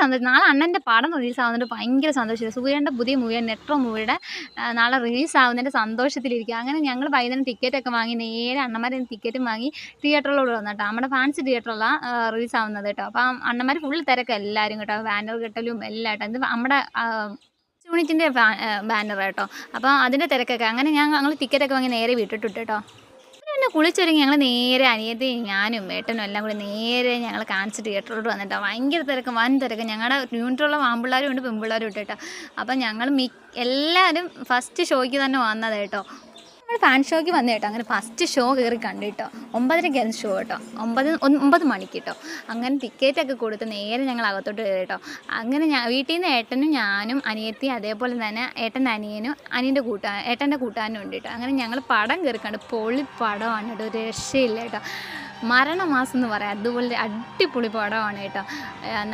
സന്തോഷം. നാളെ അണ്ണൻ്റെ പടം റിലീസാവുന്നതിൻ്റെ ഭയങ്കര സന്തോഷം. സൂര്യൻ്റെ പുതിയ മൂവിയാണ് നെട്രോ മൂവിയുടെ നാളെ റിലീസാവുന്നതിൻ്റെ സന്തോഷത്തിലിരിക്കുക. അങ്ങനെ ഞങ്ങൾ വൈകുന്നേരം ടിക്കറ്റൊക്കെ വാങ്ങി നേരെ അണ്ണന്മാരെ ടിക്കറ്റും വാങ്ങി തിയേറ്ററിലോട്ട് വന്നു കേട്ടോ. നമ്മുടെ ഫാൻസി തിയേറ്ററിലാണ് റിലീസാവുന്നത് കേട്ടോ. അപ്പം അണ്ണന്മാർ ഫുൾ തിരക്ക് എല്ലാവരും കേട്ടോ, ബാനർ കെട്ടലും എല്ലാം കേട്ടോ. ഇത് നമ്മുടെ യൂണിറ്റിൻ്റെ ബാനർ കേട്ടോ. അപ്പോൾ അതിൻ്റെ തിരക്കൊക്കെ. അങ്ങനെ ഞങ്ങൾ ടിക്കറ്റൊക്കെ വാങ്ങി നേരെ വീട്ടിട്ട് കേട്ടോ. പിന്നെ കുളിച്ചൊരുങ്ങി ഞങ്ങൾ നേരെ അനിയത്തിയും ഞാനും ഏട്ടനും എല്ലാം കൂടി നേരെ ഞങ്ങൾ കാണിച്ച് തിയേറ്ററിലോട്ട് വന്നിട്ടോ. ഭയങ്കര തിരക്ക്, വൻ തിരക്ക്. ഞങ്ങളുടെ യൂണിറ്റുള്ള ആൺപിള്ളേരും ഉണ്ട് പെൺപിള്ളേരും ഉണ്ട് കേട്ടോ. അപ്പം ഞങ്ങൾ എല്ലാവരും ഫസ്റ്റ് ഷോയ്ക്ക് തന്നെ വന്നത് കേട്ടോ. നമ്മൾ ഫാൻ ഷോയ്ക്ക് വന്നു കേട്ടോ. അങ്ങനെ ഫസ്റ്റ് ഷോ കയറി കണ്ടു കേട്ടോ. 9:30 ഷോ കേട്ടോ. 9 മണിക്ക് കേട്ടോ. അങ്ങനെ ടിക്കറ്റൊക്കെ കൊടുത്ത് നേരെ ഞങ്ങൾ അകത്തോട്ട് കയറി കേട്ടോ. അങ്ങനെ വീട്ടിൽ നിന്ന് ഏട്ടനും ഞാനും അനിയത്തിയും അതേപോലെ തന്നെ ഏട്ടൻ്റെ അനിയനും ഏട്ടൻ്റെ കൂട്ടുകാരനും ഉണ്ട് കേട്ടോ. അങ്ങനെ ഞങ്ങൾ പടം കയറി കണ്ടു. പൊളി പടമാണ് കേട്ടോ, ഒരു രക്ഷയില്ല കേട്ടോ. മരണമാസം എന്ന് പറയാം, അതുപോലെ അടിപൊളി പടമാണ് കേട്ടോ.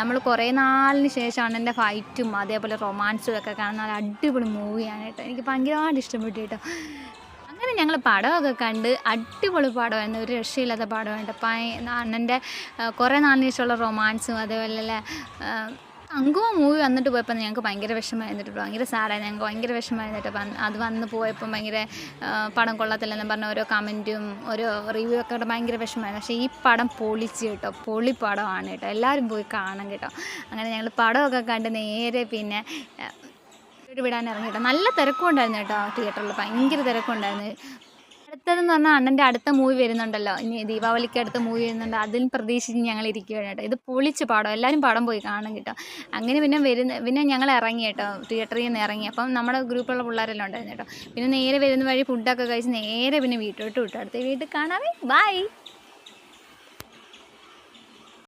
നമ്മൾ കുറേ നാളിന് ശേഷമാണ് എൻ്റെ ഫൈറ്റും അതേപോലെ റൊമാൻസും ഒക്കെ കാണുന്ന അടിപൊളി മൂവിയാണ് കേട്ടോ. എനിക്ക് ഭയങ്കരമായിട്ട് ഇഷ്ടപ്പെട്ടു കേട്ടോ. അങ്ങനെ ഞങ്ങൾ പടമൊക്കെ കണ്ട് അടിപൊളി പടമായിരുന്നു, ഒരു രക്ഷയില്ലാത്ത പടമായിട്ട്. അപ്പം അണ്ണൻ്റെ കുറേ നാളിന് ശേഷമുള്ള റൊമാൻസും അതേപോലെ അങ്കുവ മൂവി വന്നിട്ട് പോയപ്പോൾ ഞങ്ങൾക്ക് ഭയങ്കര വിഷമമായിരുന്നിട്ട്, ഭയങ്കര സാഡായിരുന്നു. ഞങ്ങൾക്ക് ഭയങ്കര വിഷമമായിരുന്നിട്ട്. അപ്പം അത് വന്ന് പോയപ്പം ഭയങ്കര പടം കൊള്ളത്തില്ലെന്ന് പറഞ്ഞ ഓരോ കമൻറ്റും ഓരോ റിവ്യൂ ഒക്കെ ഭയങ്കര വിഷമമായിരുന്നു. പക്ഷേ ഈ പടം പൊളിച്ച് കേട്ടോ, പൊളി പടമാണ് കേട്ടോ. എല്ലാവരും പോയി കാണണം കേട്ടോ. അങ്ങനെ ഞങ്ങൾ പടമൊക്കെ കണ്ട് നേരെ പിന്നെ വിടാൻ ഇറങ്ങി കേട്ടോ. നല്ല തിരക്കുണ്ടായിരുന്നു കേട്ടോ തിയേറ്ററിൽ, ഭയങ്കര തിരക്കുണ്ടായിരുന്നു. അടുത്തതെന്ന് പറഞ്ഞാൽ അണ്ണൻ്റെ അടുത്ത മൂവി വരുന്നുണ്ടല്ലോ, ഇനി ദീപാവലിക്ക് അടുത്ത മൂവി വരുന്നുണ്ട്. അതിൽ പ്രതീക്ഷിച്ച് ഞങ്ങൾ ഇരിക്കുകയാണ് കേട്ടോ. ഇത് പൊളിച്ച് പടം, എല്ലാവരും പടം പോയി കാണും കേട്ടോ. അങ്ങനെ പിന്നെ ഞങ്ങൾ ഇറങ്ങി കേട്ടോ, തിയേറ്ററിൽ നിന്ന് ഇറങ്ങി. അപ്പം നമ്മുടെ ഗ്രൂപ്പിലുള്ള പിള്ളേരെല്ലാം ഉണ്ടായിരുന്നു കേട്ടോ. പിന്നെ നേരെ വരുന്ന വഴി ഫുഡൊക്കെ കഴിച്ച് നേരെ പിന്നെ വീട്ടിലോട്ട് വിട്ടു. അടുത്ത വീട്ടിൽ കാണാമേ, ബൈ.